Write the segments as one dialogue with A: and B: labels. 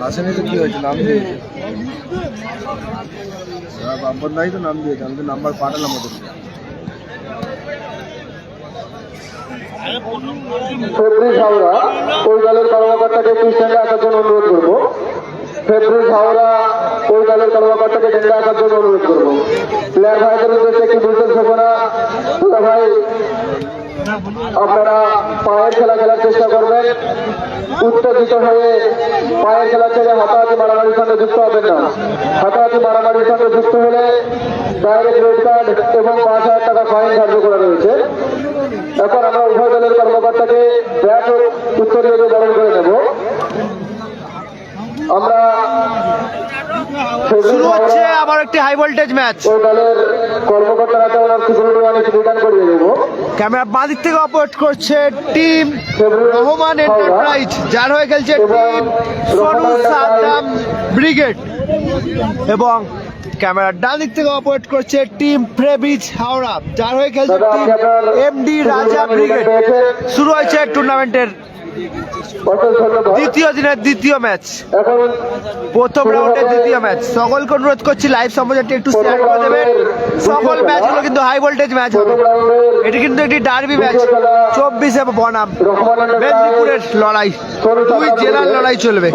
A: আসেনি তো কি হয়েছে, নাম দিয়েছে বাম্পর নাই তো নাম দিয়েছে, আমি তো নাম্বার পাঠালাম ওদের।
B: ফেব্রিজ হাওড়া ওই দলের কর্মকর্তাকে একটু স্ট্যান্ডে আসার জন্য অনুরোধ করবো। ফেব্রিজ হাওড়া ওই দলের কর্মকর্তাকে স্ট্যান্ডে আসার জন্য অনুরোধ করবো। প্লেয়ার ভাইদের উদ্দেশ্যে একটি বিশেষ ঘোষণা। ভাই আপনারা পায়ের খেলা খেলার চেষ্টা করবেন, উত্তেজিত হয়ে পায়ের খেলা ছেড়ে হাতাহাতি মারামারির সঙ্গে যুক্ত হবেন না। হাতাহাতি মারামারির সঙ্গে যুক্ত হলে ডাইরেক্ট রেড কার্ড এবং ৫,০০০ টাকা ফাইন ধার্য করা রয়েছে। এখন আমরা উভয় দলের কর্মকর্তাকে ব্যাট উত্তরীয় বরণ করে নেব। আমরা
C: শুরু হচ্ছে আবার একটি হাই ভোল্টেজ ম্যাচ।
B: ওই দলের কর্মকর্তারা ওনার সিকিউরিটি ওয়ানে রিটার্ন করিয়ে দেবো।
C: ক্যামেরা বাঁ দিক থেকে অপারেট করছে টিম রহমান এন্টারপ্রাইজ, যার হয়ে খেলছে টিম সনু সাদ্দাম ব্রিগেড, এবং ক্যামেরার ডান দিক থেকে অপারেট করছে টিম ফেব্রিজ হাওড়া, যার হয়ে খেলছে টিম এমডি রাজা ব্রিগেড। শুরু হয়েছে টুর্নামেন্টের দ্বিতীয় দিনের দ্বিতীয় ম্যাচ, প্রথম রাউন্ডের দ্বিতীয় ম্যাচ। সকলকে অনুরোধ করছি লাইভ সম্প্রচারটি একটু শেয়ার করে দেবেন। সকল ম্যাচগুলো কিন্তু হাই ভোল্টেজ ম্যাচ হবে। এটি কিন্তু একটি ডার্বি ম্যাচ, 24 বনাম মেদিনীপুরের লড়াই, দুই জেলার লড়াই চলবে।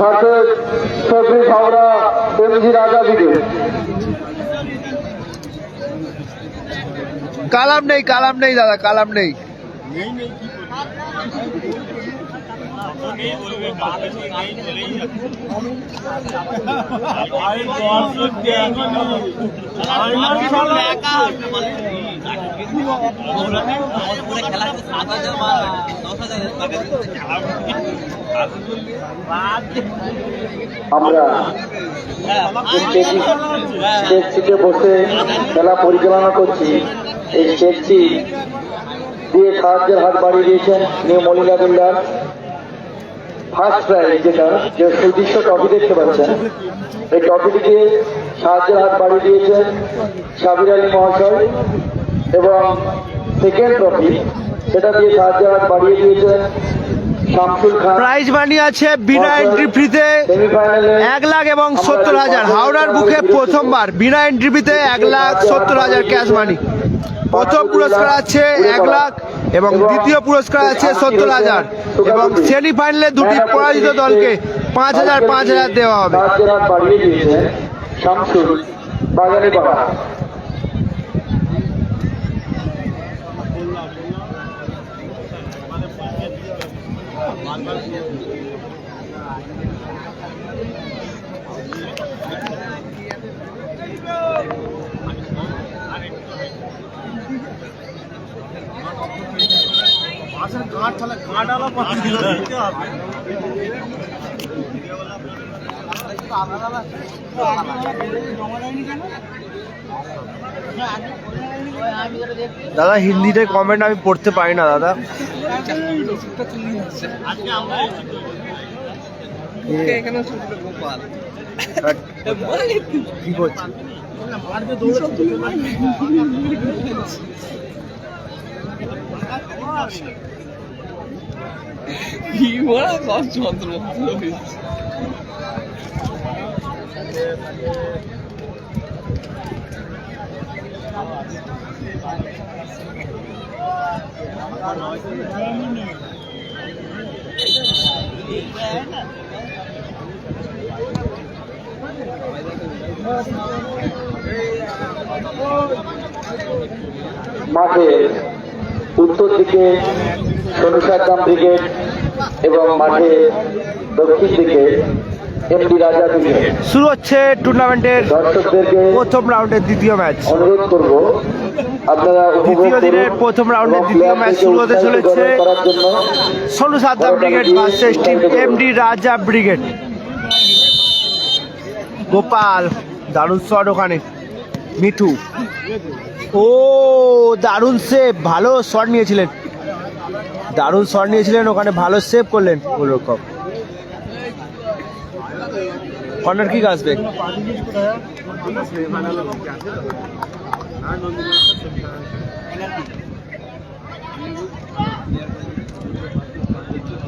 C: কালাম নেই, কালাম নেই দাদা, কালাম নেই।
B: আমরা স্টেজ সিটে বসে খেলা পরিচালনা করছি। এই স্টেজটি দিয়ে সাহায্যের হাত বাড়িয়ে দিয়েছেন new Malina builder. First prize যেটা যে সুদৃশ্য ট্রফি দেখতে পাচ্ছেন, এই ট্রফিটিকে সাহায্যের হাত বাড়িয়ে দিয়েছেন সাবির আলী মহাশয়, এবং সেকেন্ড ট্রফি সেটা দিয়ে সাহায্যের হাত বাড়িয়ে দিয়েছেন শামসুল খান।
C: প্রাইজ মানি আছে বিনা এন্ট্রি ফ্রিতে 1 লাখ এবং 70,000। হাওড়ার বুকে প্রথমবার বিনা এন্ট্রি ফ্রিতে 1,70,000 ক্যাশ মানি। প্রথম পুরস্কার আছে 1 লাখ এবং দ্বিতীয় পুরস্কার আছে 70,000, এবং সেমিফাইনালে দুটি পরাজিত দলকে 5,000 দেওয়া হবে।
B: শামসুল বাগানীপাড়া।
C: দাদা হিন্দিতে কমেন্ট আমি পড়তে পারি না দাদা। কি করছি
B: মাঠে উত্তর দিকে সনু সাদ্দাম ব্রিগেড এবং মাঠে দক্ষিণ দিকে এমডি রাজা ব্রিগেড।
C: শুরু হচ্ছে টুর্নামেন্টের
B: দর্শকদেরকে
C: প্রথম রাউন্ডের দ্বিতীয় ম্যাচ।
B: অনুরোধ করব আপনারা
C: দ্বিতীয় দিনের প্রথম রাউন্ডের দ্বিতীয় ম্যাচ শুরু হতে চলেছে Sonu Saddam brigade versus team MD রাজা ব্রিগেড। গোপাল দারুণ শট, ওখানে মিঠু, ও দারুণ সেভ, ভালো শট নিয়েছিলেন, দারুণ শট নিয়েছিলেন ওখানে, ভালো সেভ করলেন গোলরক্ষক। কর্নার কিক আসবে।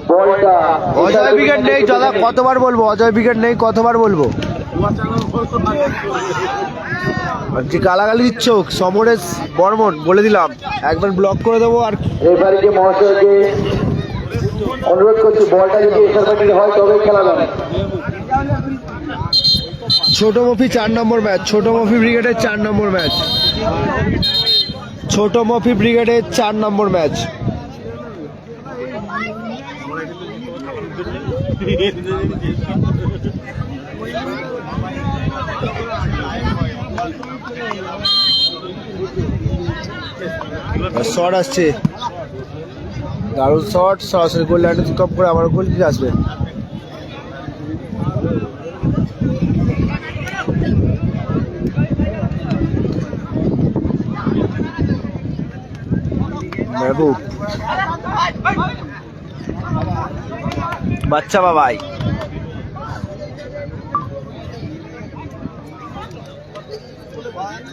B: বলটা
C: অজয় উইকেট নেই, কতবার বলবো অজয় উইকেট নেই, কতবার বলবো? যে গালাগালি দিচ্ছ সমরেশ বর্মন, বলে দিলাম একবার ব্লক করে দেবো। আর
B: রেফারিকে মহাশয়কে অনুরোধ করছি, বলটা যদি এসআরবাটির হয় তবে খেলাবেন।
C: ছোট মফি 4 নম্বর ম্যাচ, ছোট মফি ব্রিগেডের 4 নম্বর ম্যাচ, ছোট মফি ব্রিগেডের 4 নম্বর ম্যাচ। শট আসছে, দারুণ শট, সরাসরি গোল লাইনে কম করে আবার গোল কিক আসবে। মেহবুব, বাচ্চা বাবাই,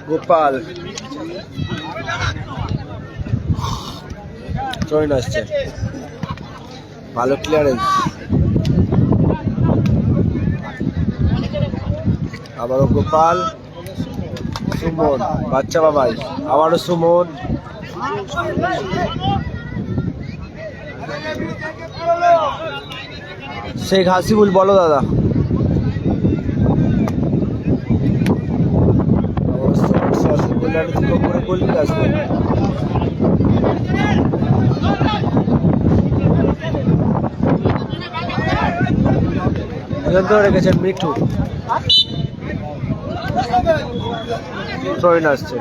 C: গোপাল, ট্রয়েন আসছে, ভালো ক্লিয়ারেন্স, আবারও গোপাল, সুমন, বাচ্চা বাবাই, আবারও সুমন, শেখ হাসিবুল, বলো দাদা। নিয়ন্ত্রণ রেখেছেন মিঠু, ট্রয়েন আসছে,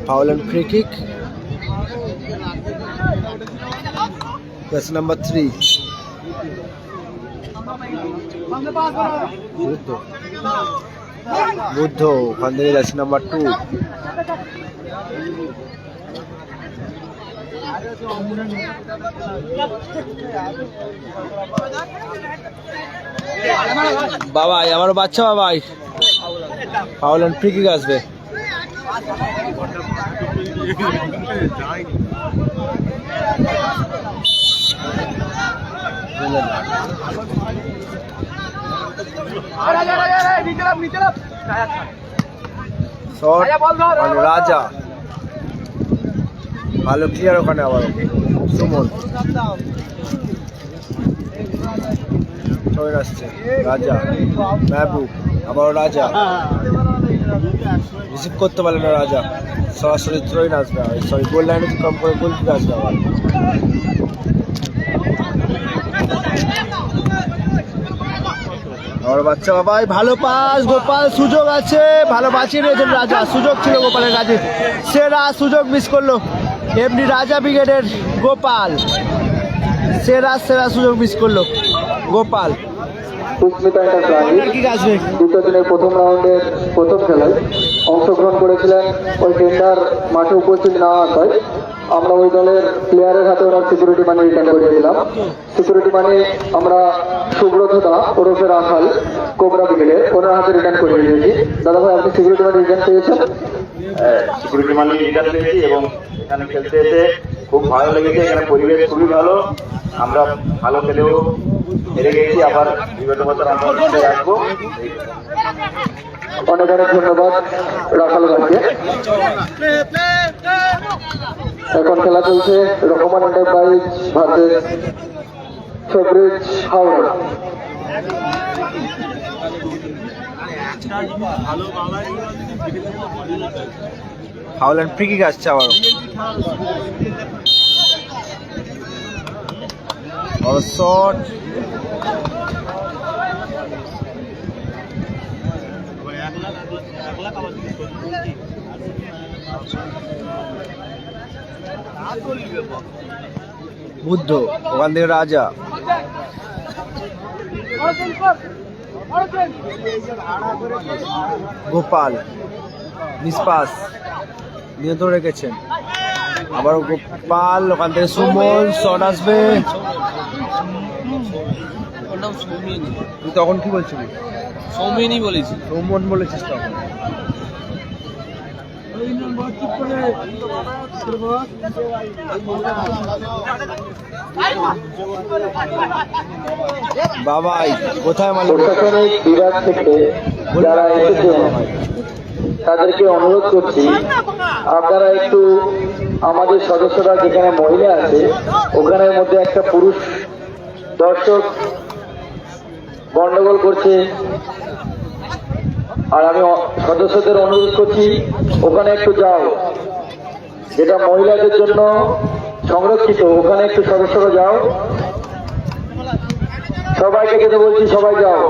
C: foul and free kick, jersey number 3 Buddha, ওখান থেকে জার্সি নাম্বার 2 বাবাই, আমার বাচ্চা বাবাই, ফাউল এন্ড ফ্রি কিক আসবে। রাজা, ভালো ক্লিয়ার ওখানে, আবার সুমন, আসছে রাজা, মেহবুব, আবার রাজা, রিসিভ করতে পারলেন না রাজা, সরাসরি থ্রোইন আসবে, সরি গোল লাইনে কম করে গোল কিক আসবে। আবার বাচ্চা বাবাই, ভালো পাস, গোপাল, সুযোগ আছে, ভালো বাঁচিয়ে নিয়েছেন রাজা, সুযোগ ছিল গোপালের কাছে, সেরা সুযোগ মিস করলো এমনি রাজা ব্রিগেডের গোপাল, সেরা সুযোগ মিস করলো গোপাল।
B: সুস্মিতা এন্টারপ্রাইজ দ্বিতীয় দিনের প্রথম রাউন্ডের প্রথম খেলায় অংশগ্রহণ করেছিলেন। ওই টেন্ডার মাঠে উপস্থিত না আসায় আমরা ওই দলের প্লেয়ারের হাতে ওনার সিকিউরিটি মানি রিটার্ন করে দিলাম। সিকিউরিটি মানি আমরা সুব্রত দা ওরফে রাখাল, কোবরা ব্রিগেডের, ওনার হাতে রিটার্ন করে দিয়েছি। দাদা ভাই, আপনি সিকিউরিটি মানি রিটার্ন পেয়েছেন?
D: সিকিউরিটি মানি রিটার্ন পেয়েছি এবং এখানে খেলতে এসে খুব ভালো লেগেছে। এখানে পরিবেশ খুবই ভালো, আমরা ভালো খেলেও হেরে গেছি, আবার বিগত বছর আমরা রাখবো।
B: অনেক অনেক ধন্যবাদ রাখাল ভাইকে। এখন খেলা চলছে রহমান এন্টারপ্রাইজ ভার্সেস ফেব্রিজ Howrah.
C: Foul and free kick আসছে আবার, শট, বুদ্ধ, ওখান থেকে রাজা, গোপাল, নিষ্পাস, নিয়ন্ত্রণ রেখেছেন, আবার গোপাল, ওখান থেকে সুমন, শট আসবে। তুই তখন কি বলছিলি?
E: সৌমেনই বলেছি,
C: সৌমন বলেছিস তখন। বাবাই কোথায় মালিক?
B: প্রশাসনিক বিভাগ থেকে যারা এসেছেন তাদেরকে অনুরোধ করছি, আপনারা একটু আমাদের সদস্যরা যেখানে মহিলা আছে ওখানের মধ্যে একটা পুরুষ দর্শক গন্ডগোল করছে, আর আমি সদস্যদের অনুরোধ করছি ওখানে একটু যাও, যেটা মহিলাদের জন্য সংরক্ষিত, ওখানে একটু সদস্যরা যাও। সবাইকে যেতে বলছি, সবাই যাও।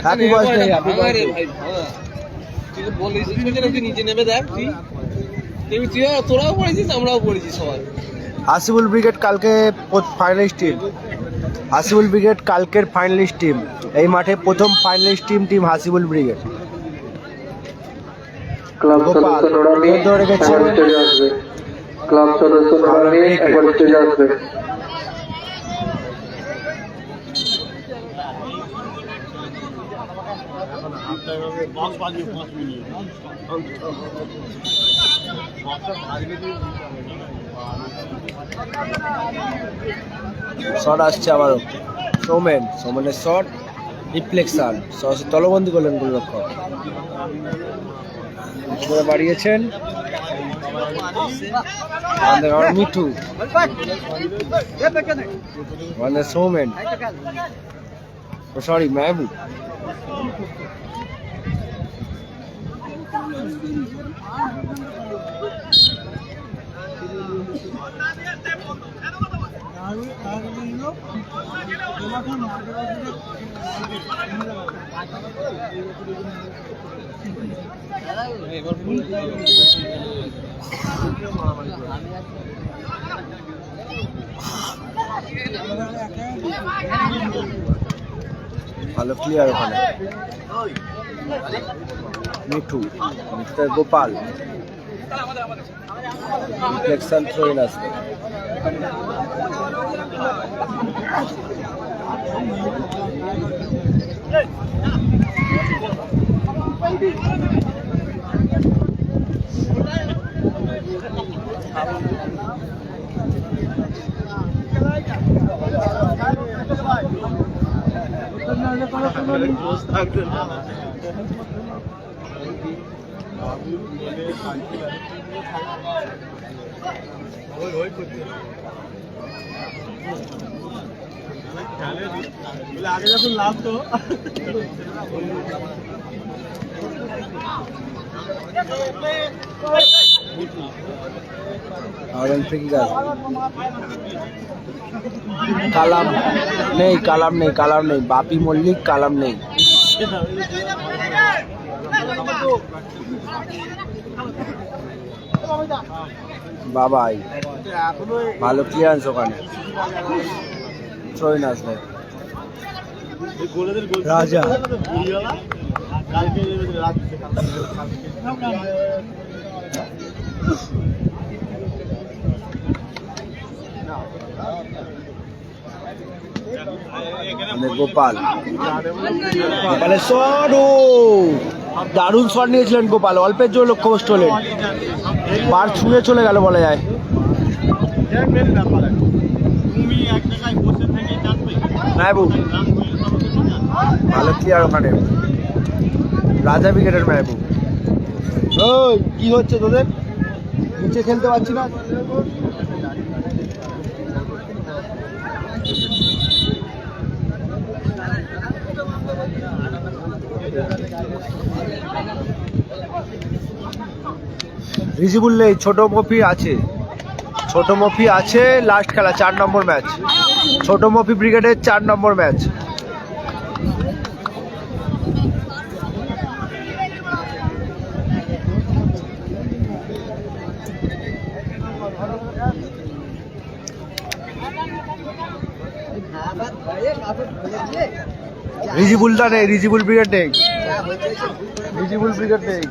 C: Happy birthday.
E: নিচে নেমে দেখ তুই তোরাও পড়েছিস, আমরাও পড়েছি সবাই।
C: হাসিবুল ব্রিগেড কালকে ফাইনালিস্ট টিম। হাসিবুল ব্রিগেড কালকের ফাইনালিস্ট টিম। এই মাঠে প্রথম finalist team Hasibul brigade.
B: Club সদস্য নোরানি
C: ধরে গেছে।
B: একবার স্টেজে আসবে। ক্লাব সদস্য নোরানি একবার স্টেজে আসবে।
C: শট আসছে আবারও। সৌমেনের শট, রিফ্লেকশন, সহজে তলবন্দি করলেন গোলরক্ষক। বাড়িয়েছেন মিঠু, সৌমেন, সরি মেহবুব। ভালো ক্লিয়ার ওখানে। মিঠু, গোপাল, রিফ্লেকশন থ্রোইন আসবে।
A: আগে যখন লাগতো কালাম নেই, বাপি মল্লিক কালাম নেই। বাবাই ভালো ক্লিয়ারেন্স ওখানে। থ্রোইন আসবে। রাজা গোপালের শট, দারুণ শট নিয়েছিলেন গোপাল, অল্পের জন্য লক্ষ্যভ্রষ্ট হলেন, বার ছুঁয়ে চলে গেল বলা যায়। মেহবুব ভালো ক্লিয়ার ওখানে। রাজা ব্রিগেডের মেহবুব। ওই কি হচ্ছে তোদের? নিচে খেলতে পারছি না।
C: রিজিবুল নেই, ছোট মফি আছে, ছোট মফি আছে। লাস্ট খেলা 4 নম্বর ম্যাচ, ছোট মফি ব্রিগেডের 4 নম্বর ম্যাচ। রিজিবুলটা নেই, রিজিবুল ব্রিগেড নেই, রিজিবুল ব্রিগেড নেই।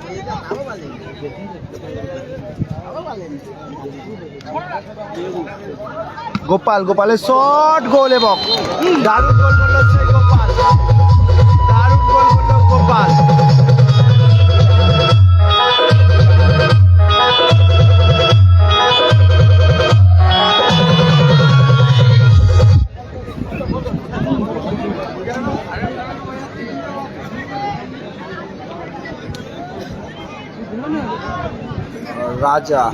C: গোপাল, গোপালের শট, গোল এবং দারুণ গোল করলো সেই গোপাল, দারুণ গোল করলো গোপাল। রাজা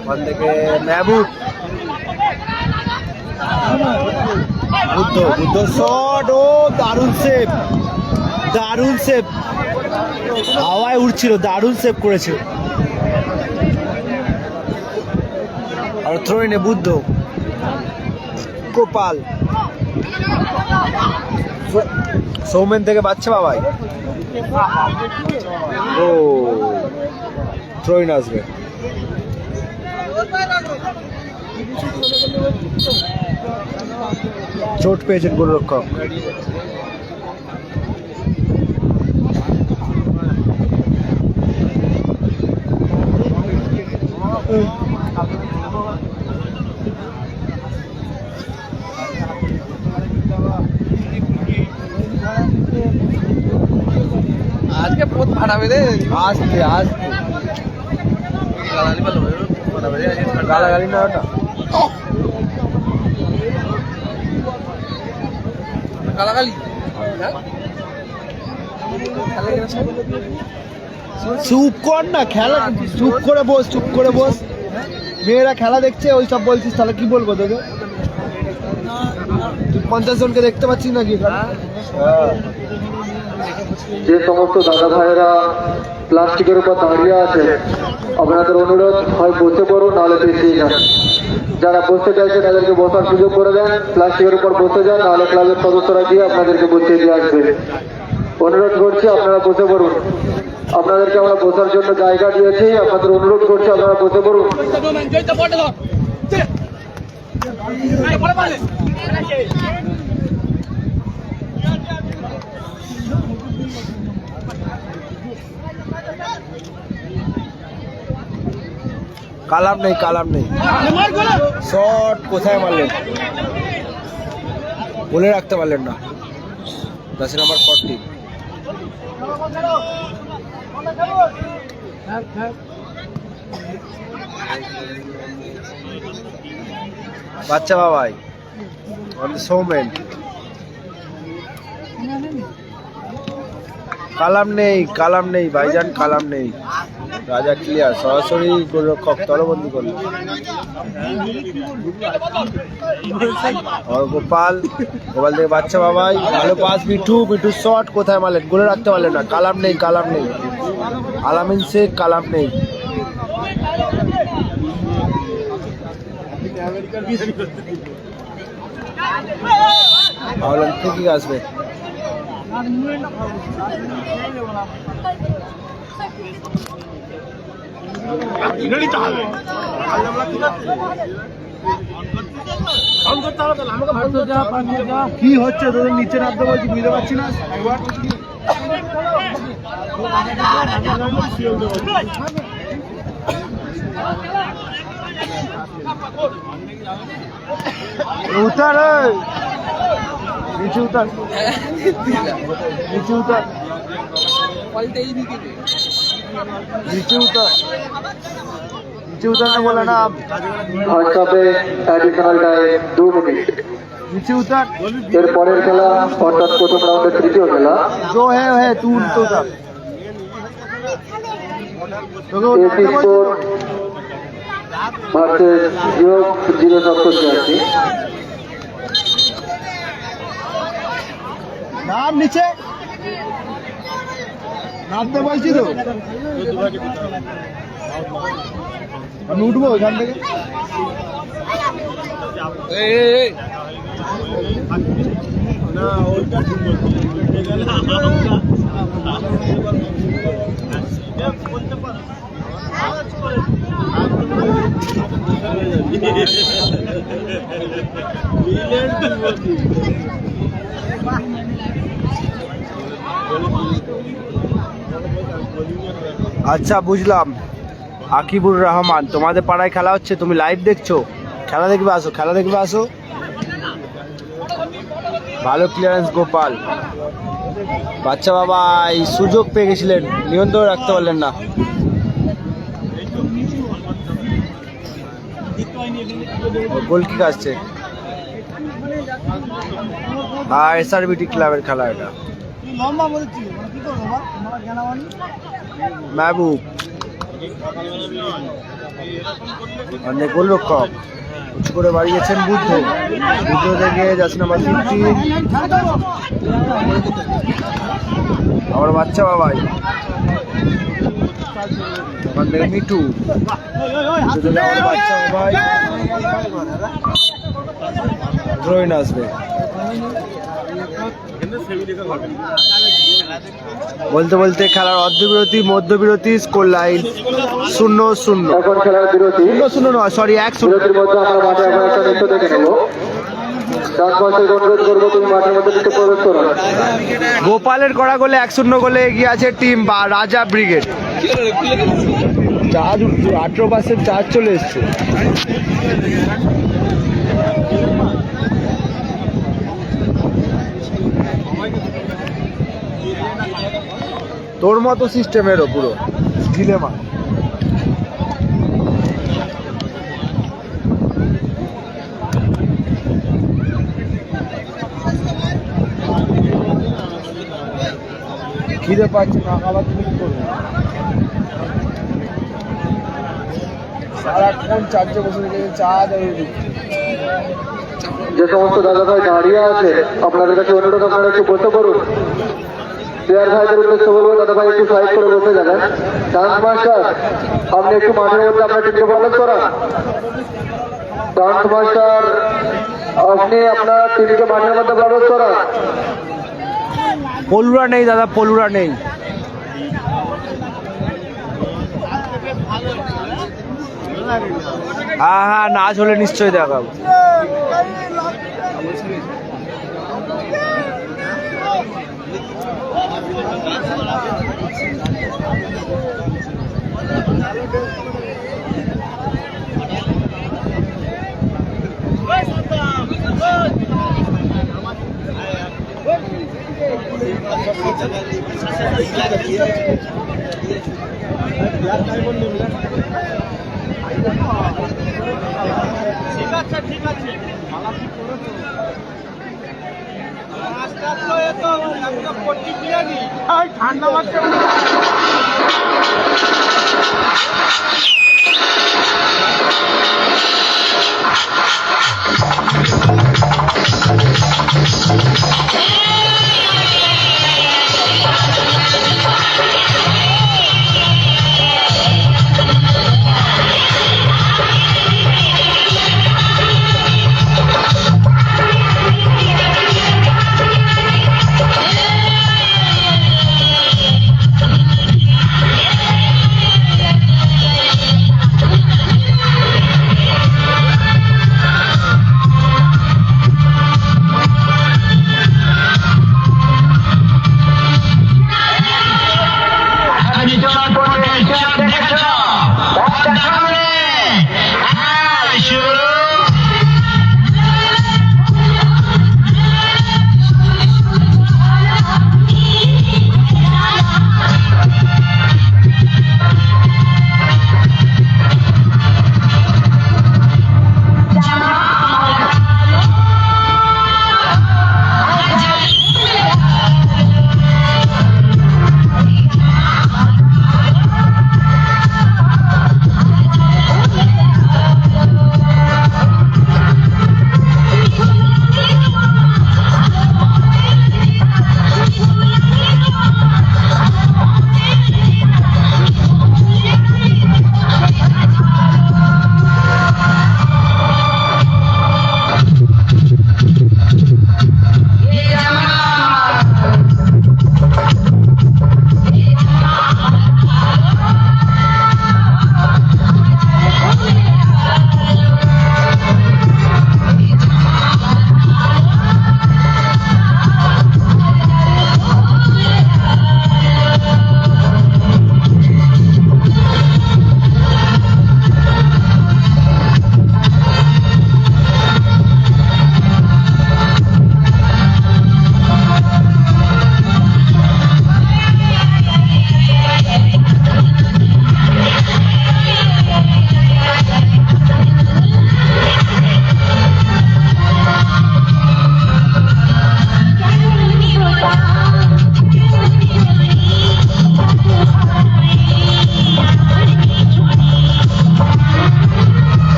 C: ওখান থেকে মেহবুব, বুদ্ধ, বুদ্ধ শট, ও দারুণ সেভ, দারুণ সেভ, হাওয়ায় উড়ছিল, দারুণ সেভ করেছে। আর থ্রোইনে বুদ্ধ, গোপাল, সৌমেন থেকে বাচ্চা বাবাই, ও থ্রোইন আসবে। চোট পেয়েছেন গোলরক্ষক।
E: আজকে পথ ফাটাবে রে,
C: আসতে আসতে
E: গালাগালি ভালো ফাটাবে রে আজকে।
C: গালাগালি না ওটা,
E: গালাগালি
C: চুপ কর না, খেলা চুপ করে বস, চুপ করে বস। মেয়েরা খেলা দেখছে, ওই সব বলছিস, তাহলে কি বলবো তোকে? তুই 50 জনকে দেখতে পাচ্ছিস নাকি? হ্যাঁ,
B: যে সমস্ত দাদা ভাইয়েরা প্লাস্টিকের উপর দাঁড়িয়ে আছে, আপনাদের অনুরোধ হয় বসে পড়ুন, নাহলে পিছিয়ে যান। যারা বসতে চাইছে তাদেরকে বসার সুযোগ করে দেন, প্লাস্টিকের উপর বসে যান, নাহলে ক্লাবের সদস্যরা গিয়ে আপনাদেরকে বসিয়ে দিয়ে আসবে। অনুরোধ করছি আপনারা বসে পড়ুন, আপনাদেরকে আমরা বসার জন্য জায়গা দিয়েছি, আপনাদের অনুরোধ করছি আপনারা বসে পড়ুন।
C: কালাম নেই, কালাম নেই। শট কোথায় মারলেন, বলে রাখতে পারলেন না। 10 নম্বর 40। বাচ্চা বাবাই, সৌমেন, কালাম নেই, কালাম নেই ভাইজান, কালাম নেই। রাজা ক্লিয়ার, সরাসরি গোলরক্ষক তলবন্দি করল। গোপাল, গোপাল থেকে বাচ্চা বাবাই, ভালো পাস, মিঠু, মিঠু শট কোথায় মারলেন, গোলে রাখতে পারলেন না। কালাম নেই, কালাম নেই, আলামিন শেখ, কালাম নেই। ঠিক আসবে। কি হচ্ছে তোদের, নিচে নামতে বলছি, বুঝতে পারছি না। একবার উতার, নিচে উতার, নিচে উতার, নিচে উতার, নিচে উতারने बोला ना आप।
B: ফার্স্ট হাফে অ্যাডিশনাল টাইম 2 মিনিট।
C: নিচে উতার,
B: এর পরের খেলা অর্থাৎ প্রথম রাউন্ডের তৃতীয় খেলা
C: जो है तू तो उतार।
B: এসি স্পোর্ট ভার্সেস যোগ 0786।
C: নাম নিচে নামতে বলছি তো আমি উঠবো ওইখান থেকে।
A: আচ্ছা বুঝলাম। আকিবুর রহমান, তোমাদের পাড়ায় খেলা হচ্ছে, তুমি লাইভ দেখছো? খেলা দেখবে আসো, খেলা দেখবে আসো। ভালো ক্লিয়ারেন্স গোপাল। বাচ্চা বাবা এই সুযোগ পেয়ে গেছিলেন, নিয়ন্ত্রণ রাখতে পারলেন না। গোলকিক আসছে। আর এসআরবিটি ক্লাবের খেলা এটা। মেহবুব অনেক গোলরক্ষক, উঁচু করে বাড়িয়েছেন বুদ্ধ। বুদ্ধ থেকে যাচ্ছে নাম্বার 15, আমার বাচ্চা বাবাই। ওখান থেকে মিঠু, আমার বাচ্চা বাবাই। ড্রয়িং আসবে। বলতে বলতে খেলার অর্ধবিরতি, মধ্যবিরতি, স্কোর লাইন 0-0।
B: এখন খেলার বিরতি।
A: 0-0 নয়, সরি 1-0।
B: বিরতির মধ্যে আমরা মাঠে এখন একটা নৃত্য দেখে নেবো। চাষবাসের অনুরোধ করবো, তুমি মাঠের মধ্যে নৃত্য প্রবেশ করো।
A: গোপালের করা গোলে 1-0 গোলে এগিয়ে আছে টিম বা রাজা ব্রিগেড। চার্জ 18% চার্জ চলে এসছে। তোর মতো সিস্টেমেরও পুরো ডিলেমা। খিদে পাচ্ছে না, খাবার তুমি কি করবে? সারাক্ষণ চার্জে বসে থেকে চা দেয়।
B: যে সমস্ত দাদা ভাই দাঁড়িয়ে আছে, আপনাদের কাছে অনুরোধ, আপনারা একটু বসে পড়ুন। প্লেয়ার ভাইদের উদ্দেশ্যে বলবো, দাদা ভাই একটু সাইড করে বসে যাবেন। ডান্স মাস্টার, আপনি একটু মাঠের মধ্যে আপনার টিমকে প্রবেশ করান। ডান্স মাস্টার, আপনি আপনার টিমকে মাঠের মধ্যে প্রবেশ করান।
A: পলুরা নেই দাদা, পলুরা নেই। হ্যাঁ হ্যাঁ, নাচ হলে নিশ্চয়ই দেখাবো। ঠিক আছে ঠান্ডা লাগছে।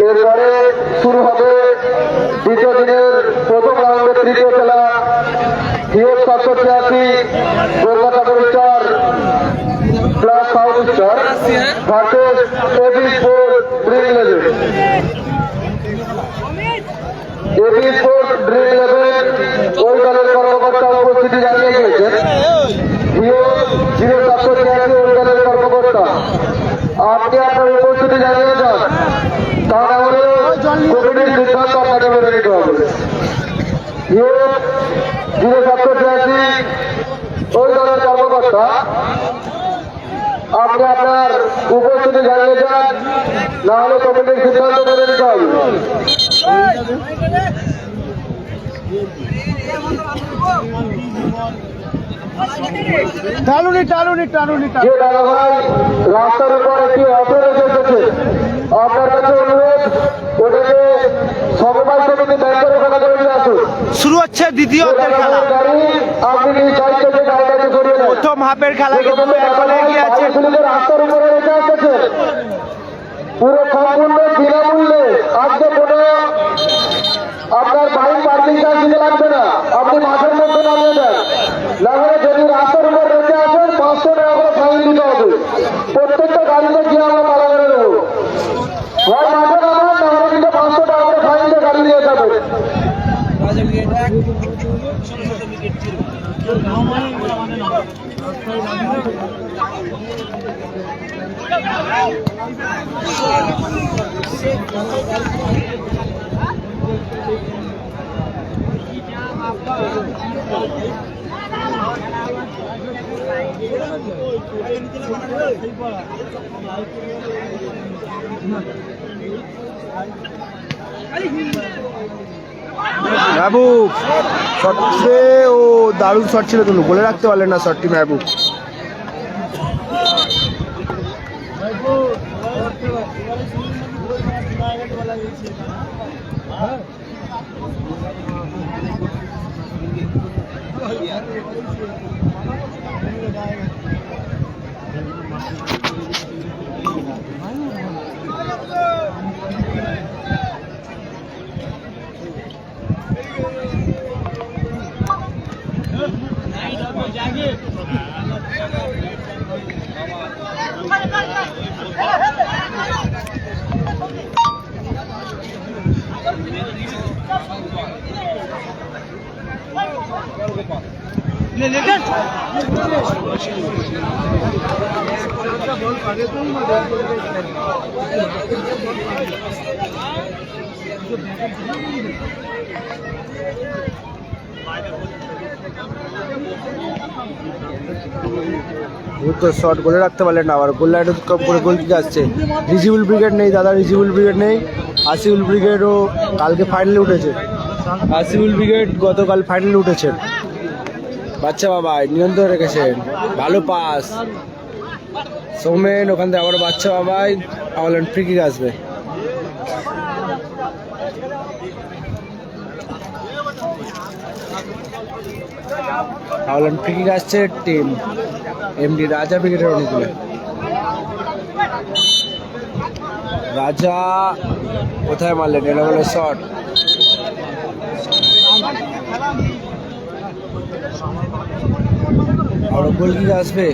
B: এরপরে শুরু হবে দ্বিতীয় দিনের প্রথম রাউন্ডের তৃতীয় খেলা হিওর 786 কলকাতা পরিষ্কার plus south star versus AB sports dream 11। AB sports dream 11 ওই দলের কর্মকর্তা উপস্থিতি জানিয়ে গিয়েছেন। হিওর 786 ওই দলের কর্মকর্তা আপনি আপনার উপস্থিতি জানিয়ে যান, তা না হলে কমিটির সিদ্ধান্ত আপনাকে মেনে নিতে হবে। হিওর 786 ওই দলের কর্মকর্তা আপনি আপনার উপস্থিতি জানিয়ে যান, না হলে কমিটির সিদ্ধান্ত মেনে নিতে হবে।
C: টানুনি টানুনি টানুনি
B: যে দাদা ভাই রাস্তার উপর একটি অটো রেখে এসেছে, আপনার কাছে অনুরোধ ওটাকে সমবায় সমিতি ব্যাংকের ওখানে করে নিয়ে আসুন।
C: শুরু হচ্ছে দ্বিতীয় হাফের খেলা।
B: গাড়ি আপনি নিজ দায়িত্ব থেকে গাড়িটাকে সরিয়ে নেন।
C: প্রথম হাফের খেলা কিন্তু এখন এগিয়ে আছে।
B: রাস্তার উপরে রেখে এসেছে পুরো সম্পূর্ণ বিনামূল্যে। আজকে কোনো আপনার বাইক পার্কিং চার্জ দিতে লাগবে না, আপনি মাঠের মধ্যে নামিয়ে দেন। না হলে যদি রাস্তার উপর রেখে আসেন 500 টাকা করে ফাইন দিতে হবে। প্রত্যেকটা গাড়িতে গিয়ে আমরা তালা মেরে দেবো। হয় মাঠে নামান, না হলে কিন্তু 500 টাকা করে ফাইন দিয়ে গাড়ি নিয়ে যাবে।
A: মেহবুব শটে ও দারুণ শট ছিল, কিন্তু বলে রাখতে পারলেন না শটটি মেহবুব। তো শট বলে রাখতে পারলেন না, আবার গোল লাইন করে গোল দিতে আসছে। রিজিবুল ব্রিগেড নেই দাদা, রিজিবুল ব্রিগেড নেই। আসিউল ব্রিগেডও কালকে ফাইনালে উঠেছে। আসিউল ব্রিগেড গতকাল ফাইনালে উঠেছেন। বাচ্চা বাবা নিয়ন্ত্রণ রেখেছেন, ভালো পাস সৌমেন, ওখান থেকে আবার বাচ্চা বাবাই বলেন ফ্রি কিক আসবে। ফ্রি কিক আসছে টিম এমডি রাজা ব্রিগেডের অনুকূলে। রাজা কোথায় মারলেন, এটা বলে শট। আর গোল কিক আসবে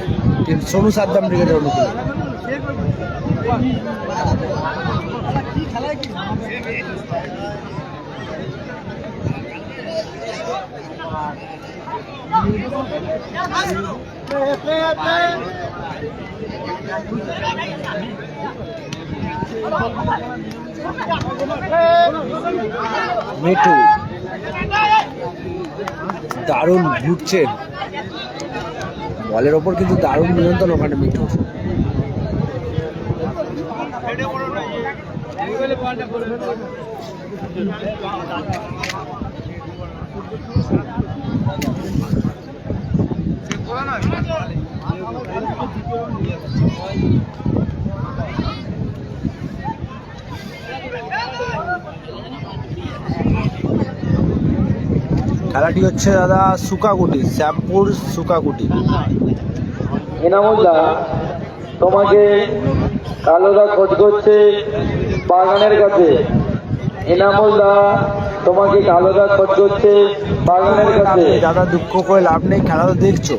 A: টিম সোনু সাদ্দাম ব্রিগেডের অনুকূলে। মিঠু দারুণ ঘুরছেন বলের ওপর, কিন্তু দারুণ নিয়ন্ত্রণ ওখানে মিঠু। খেলাটি হচ্ছে দাদা সুকাকুটি, শ্যামপুর সুকাকুটি।
B: এনামুল্লাহ তোমাকে কালোদা খোঁজ করছে বাগানের কাছে। এনামুল দা তোমাকে কালোদা খোঁজ করছে বাগানের কাছে।
A: দাদা দুঃখ করে লাভ নেই, খেলা তো দেখছো,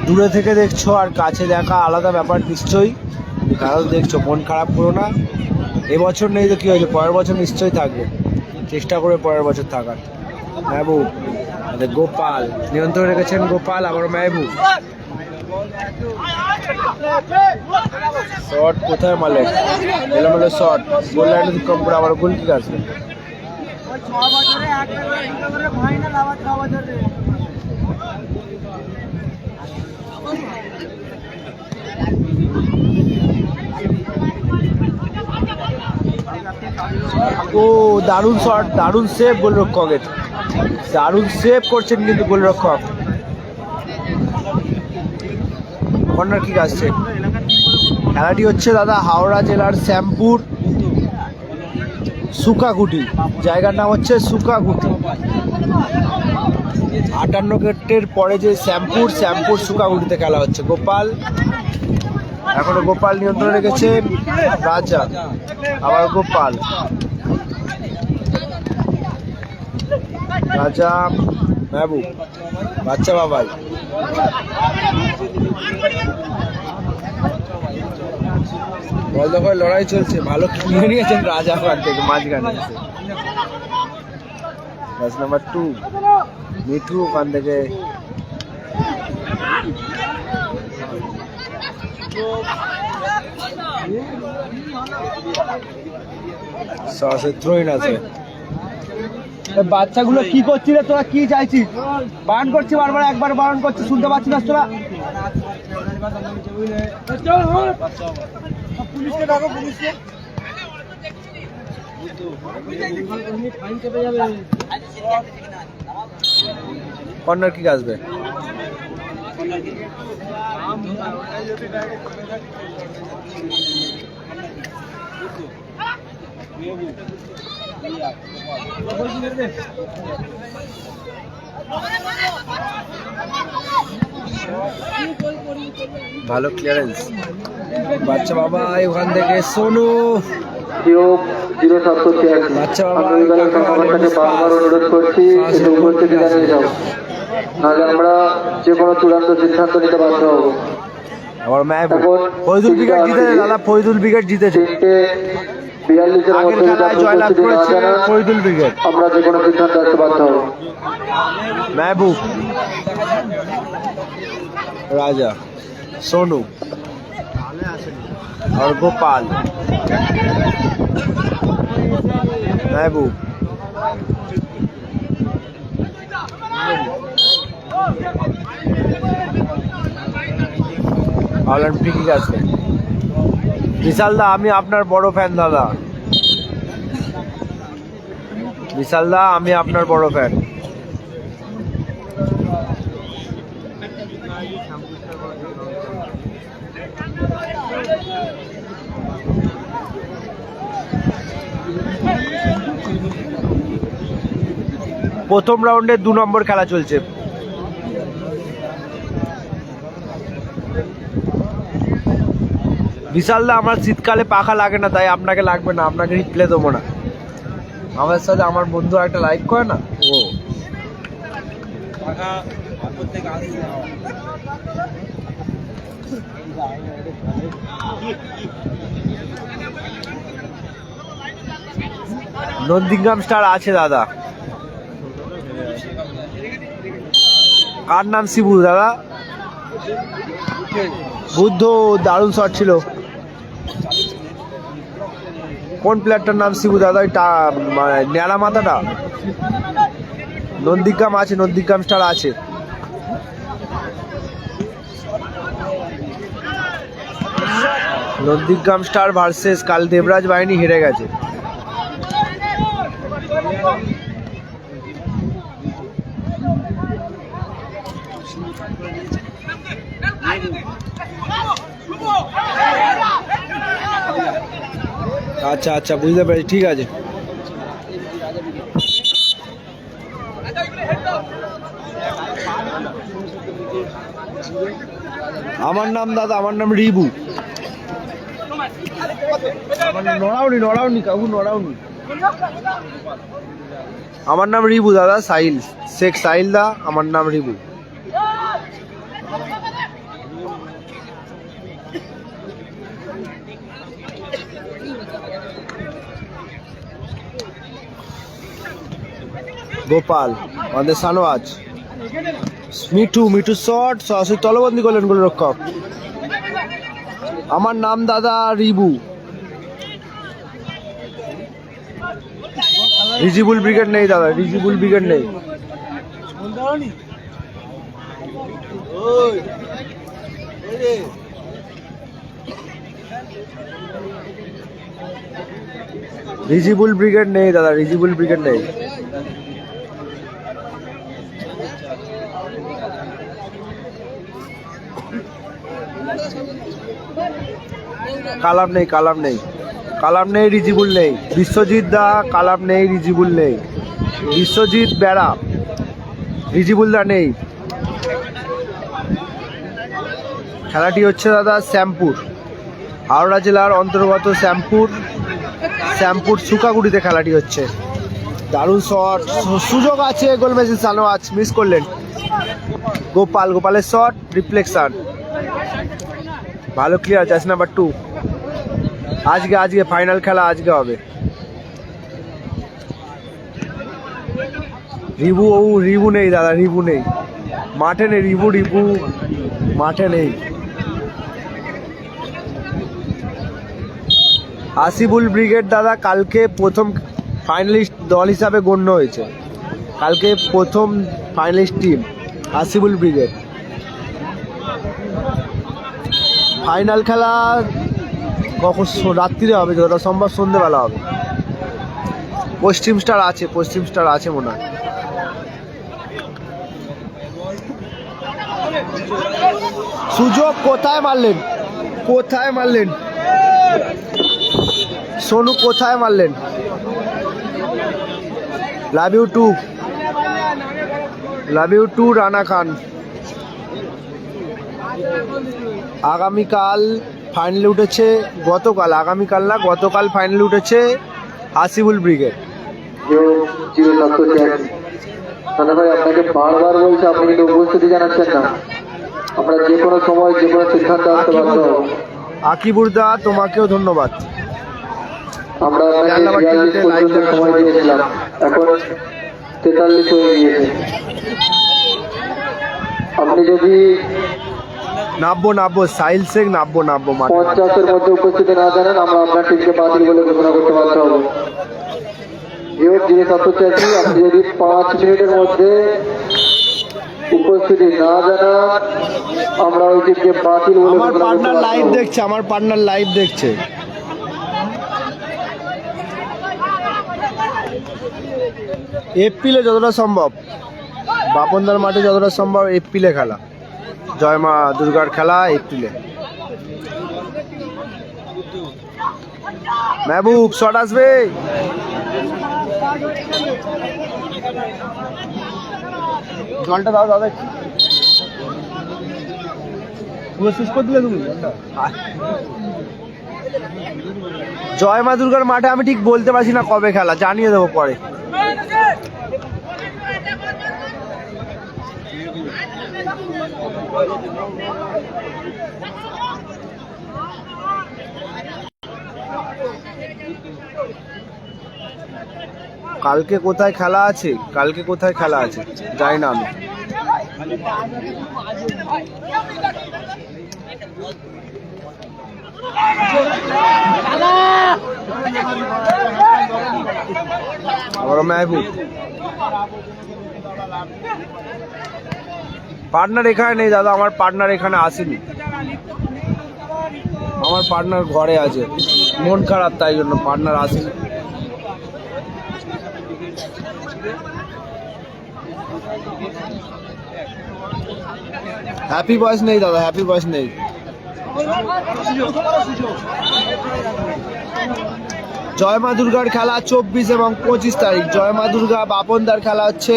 A: দূরে থেকে দেখছো আর কাছে দেখা আলাদা ব্যাপার নিশ্চয়ই। খেলা তো দেখছো, মন খারাপ করো না। এবছর নেই তো কী হয়েছে, পরের বছর নিশ্চয়ই থাকবে, চেষ্টা করে পরের বছর থাকার। মেহবুব, গোপাল নিয়ন্ত্রণ রেখেছেন, গোপাল আবার মেহবুব। শট কোথায় মালে, এলোমেলো শট, গোল লাইনে অতিক্রম করে আবার গোল কিক আসবে। ও দারুণ শট, দারুণ সেভ গোলরক্ষকের, দারুণ সেভ করছেন কিন্তু গোলরক্ষক। কর্নার কিক আসছে। খেলাটি হচ্ছে দাদা হাওড়া জেলার শ্যামপুর সুকাকুটি, জায়গার নাম হচ্ছে সুকাকুটি। 58 গেটের পরে যে শ্যামপুর সুকাকুটিতে খেলা হচ্ছে। গোপাল, এখনো গোপাল নিয়ন্ত্রণ রেখেছে, রাজা আবার গোপাল, রাজা মেহবুব, বাচ্চা বাবাই। বল দখল লড়াই চলছে, ভালো কিনে নিয়েছেন রাজা ওখান থেকে মাঝখানে। ব্যাস নাম্বার 2 মিঠু ওখান থেকে সরাসরি থ্রোইন আছে। বাচ্চাগুলো কি করছিস রে তোরা, কি চাইছিস? বারণ করছি বারবার, একবার বারণ করছি, শুনতে পাচ্ছিস না তোরা? পুলিশকে ডাকো, পুলিশকে। কর্নার কিক আসবে। ভালো ক্লিয়ারেন্স, বাচ্চা বাবা ওখান থেকে সোনু, বাচ্চা বাবা
B: বারবার অনুরোধ করছি একটু উপস্থিতি জানিয়ে যাও, নাহলে আমরা যে কোনো চূড়ান্ত সিদ্ধান্ত নিতে বাধ্য হবো।
A: আবার মেহবুব, ফরিদুল উইকেট জিতেছে দাদা, ফরিদুল উইকেট জিতেছে।
B: 42-এর
A: আগের
B: মধ্যে
A: খেলায় জয়লাভ করেছে ফরিদুল উইকেট।
B: আমরা যে কোনো সিদ্ধান্ত আসতে বাধ্য হবো।
A: মেহবুব, রাজা, সোনু और गोपाल, महबूब, অলিম্পিক আছে। বিশাল দা আমি আপনার বড় ফ্যান দাদা, বিশাল দা আমি আপনার বড় ফ্যান। প্রথম রাউন্ডে 2 নম্বর খেলা চলছে। বিশালদা আমার শীতকালে পাখা লাগে না, তাই আপনাকে লাগবে না, আপনাকে রিপ্লে দেবো না। আমার সাথে আমার বন্ধু একটা লাইক করে না, ও নন্দীগ্রাম স্টার আছে দাদা। কার নাম? শিবু দাদা। বুদ্ধ, দারুণ শট ছিল। কোন প্লেয়ারটার নাম শিবু দাদা? ন্যাড়া মাথাটা। নন্দীগ্রাম আছে, নন্দীগ্রাম স্টার আছে। নন্দীগ্রাম স্টার ভার্সেস কাল দেবরাজ বাহিনী হেরে গেছে। আচ্ছা আচ্ছা, বুঝতে পেরেছি, ঠিক আছে। আমার নাম দাদা, আমার নাম রিবু। নড়াওনি কাকু, নড়াওনি। আমার নাম রিবু দাদা, সাহিল, শেখ সাহিল দা, আমার নাম রিবু। গোপাল আমাদের সানওয়াজ, মিঠু শট, সরাসরি তলবন্দি করলেন গোলরক্ষক। আমার নাম দাদা রিবু। রিজিবুল ব্রিগেড নেই দাদা, রিজিবুল ব্রিগেড নেই। রিজিবুল ব্রিগেড নেই দাদা, রিজিবুল ব্রিগেড নেই। কালাম নেই, কালাম নেই, কালাম নেই, রিজিবুল নেই। বিশ্বজিৎ দা, কালাম নেই, রিজিবুল নেই। বিশ্বজিৎ বেড়া, রিজিবুল দা নেই। খেলাটি হচ্ছে দাদা শ্যামপুর, হাওড়া জেলার অন্তর্গত শ্যামপুর সুকাগুড়িতে খেলাটি হচ্ছে। দারুণ শট, সুযোগ আছে, গোল মেসেজ সানোয়াজ, মিস করলেন। গোপালের শট, রিফ্লেকশন, ভালো ক্লিয়ার, জার্সি নাম্বার 2। আজকে ফাইনাল খেলা আজকে হবে। রিবু নেই দাদা, রিবু নেই মাঠে, নেই রিবু মাঠে নেই। আসিফুল ব্রিগেড দাদা কালকে প্রথম ফাইনালিস্ট দল হিসাবে গণ্য হয়েছে। কালকে প্রথম finalist team Asiful brigade. Final খেলা কখন? রাত্রিরে হবে, যতটা সম্ভব সন্ধ্যেবেলা হবে। পশ্চিম স্টার আছে মনে হয়। সুযোগ কোথায় মারলেন সোনু, কোথায় মারলেন? লাভ ইউ টু রানা খান। আগামীকাল ফাইনালে উঠেছে, গতকাল ফাইনালে উঠেছে আসিফুল ব্রিগেড।
B: ভাই আপনাকে বারবার বলছে, আপনি কিন্তু উপস্থিতি জানাচ্ছেন না। আমরা যে কোনো সময় যে কোনো সিদ্ধান্ত আসতে পারবো।
A: আকিবুরদা তোমাকেও ধন্যবাদ।
B: আমরা সময় দিয়েছিলাম, এখন 43 হয়ে গিয়েছে। আপনি যদি
A: নাব্বো সাহিল শেখ, নাব্বো
B: 50-এর মধ্যে উপস্থিতি না জানেন, আমরা আপনার টিমকে বাতিল বলে ঘোষণা করতে বাধ্য হব। আপনি যদি 5 মিনিটের মধ্যে উপস্থিতি না জানান, আমরা ওই টিমকে বাতিল বলে
A: আমার পার্টনার লাইভ দেখছে। এপ্রিলে যতটা সম্ভব, বাপনদার মাঠে যতটা সম্ভব এপ্রিলে খেলা, জয় মা দুর্গার খেলা এপ্রিলে। মেহবুব শট আসবে, জলটা দাও দাদা, পুরো শেষ করে দিলে তুমি। জয় মা দুর্গার মাঠে আমি ঠিক বলতে পারছি না কবে খেলা, জানিয়ে দেবো পরে। কালকে কোথায় খেলা আছে জানি না আমি। মেহবুব পার্টনার এখানে নেই দাদা, আমার পার্টনার এখানে আসেনি, আমার পার্টনার ঘরে আছে, মন খারাপ তাই জন্য পার্টনার আসেনি। হ্যাপি বয়স নেই দাদা, হ্যাপি বয়স নেই। জয় মা দুর্গার খেলা 24 এবং 25 তারিখ। জয় মা দুর্গা বাপনদার খেলা হচ্ছে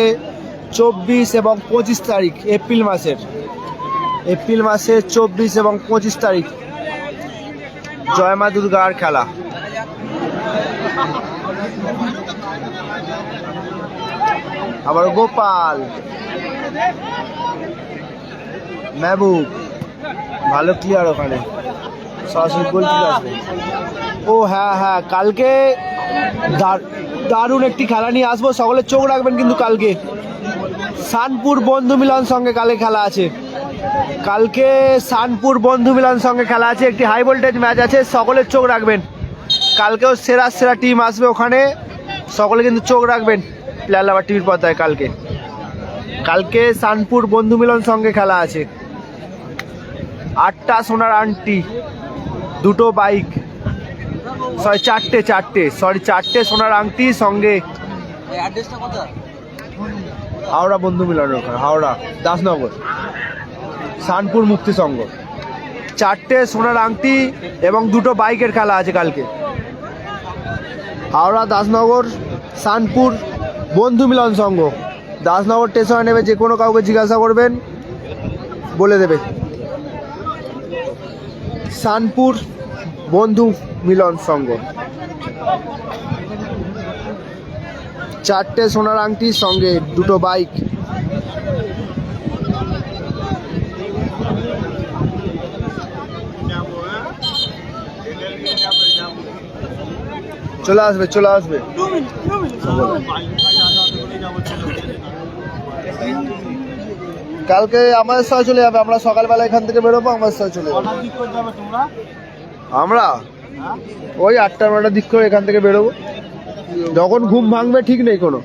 A: 24 এবং 25 তারিখ এপ্রিল মাসের 24 এবং 25 তারিখ
C: জয় মা দুর্গার খেলা। আবার গোপাল, মেহবুব, ভালো ক্লিয়ার ওখানে, সরাসরি গোল কিক আসবে। ও হ্যাঁ হ্যাঁ, কালকে দারুণ একটি খেলা নিয়ে আসবো, সকলে চোখ রাখবেন কিন্তু কালকে শানপুর বন্ধু মিলন সঙ্গে কালকে খেলা আছে। কালকে শানপুর বন্ধু মিলন সঙ্গে খেলা আছে, একটি হাই ভোল্টেজ ম্যাচ আছে, সকলের চোখ রাখবেন। কালকেও সেরা সেরা টিম আসবে ওখানে, সকলে কিন্তু চোখ রাখবেন প্লেয়ার লাভার টিভির পর্দায়। কালকে শানপুর বন্ধু মিলন সঙ্গে খেলা আছে। 8টা সোনার আংটি, 2টো বাইক, চারটে সোনার আংটি সঙ্গে হাওড়া বন্ধু মিলনের ওখানে, হাওড়া দাসনগর শানপুর মুক্তি সংঘ। 4টে সোনার আংটি এবং 2টো বাইকের খেলা আছে কালকে। হাওড়া দাসনগর শানপুর বন্ধু মিলন সংঘ। দাসনগর স্টেশনে নেবে, যে কোনো কাউকে জিজ্ঞাসা করবেন বলে দেবে। শানপুর বন্ধু মিলন সংঘ, 4টে সোনার আংটির সঙ্গে 2টো বাইক। চলে আসবে কালকে আমাদের সাথে চলে যাবে। আমরা সকালবেলা এখান থেকে বেরোবো, আমাদের সাথে চলে যাবে। আমরা ওই 8টা-9টার দিক করে এখান থেকে বেরোবো, যখন ঘুম ভাঙবে ঠিক নেই কোনো।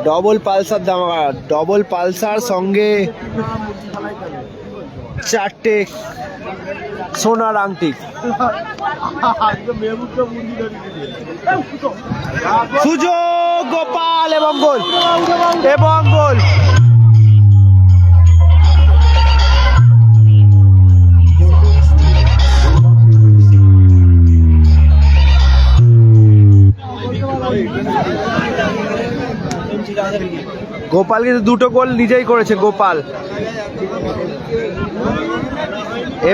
C: ডবল পালসার ধামাকা, ডবল পালসার সঙ্গে 4টে সোনার আংটি। সুযোগ, গোপাল এবং গোল। গোপাল কিন্তু 2টো গোল নিজেই করেছে গোপাল।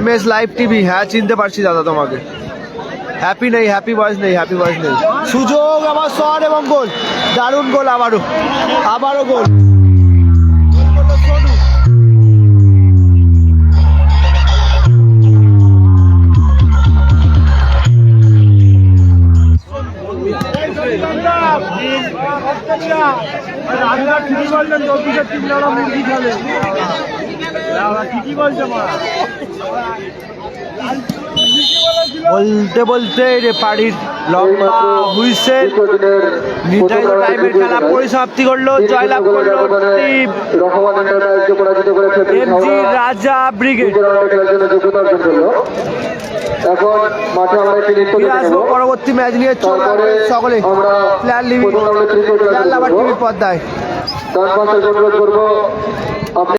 C: MS লাইভ টিভি, হ্যাঁ চিনতে পারছি দাদা তোমাকে। হ্যাপি বয়স নেই। সুযোগ, আবার শট এবং গোল, দারুণ গোল, আবারও গোল। বলতে বলতে রেফারির লম্বা হুইসেল, নির্ধারিত টাইমের খেলা পরিসমাপ্তি করলো। জয়লাভ করলো টিম MG রাজা ব্রিগেড। পরবর্তী ম্যাচ নিয়ে সকলে প্লেয়ার লাভার টিভির পর্দায়।
B: অনুরোধ করবো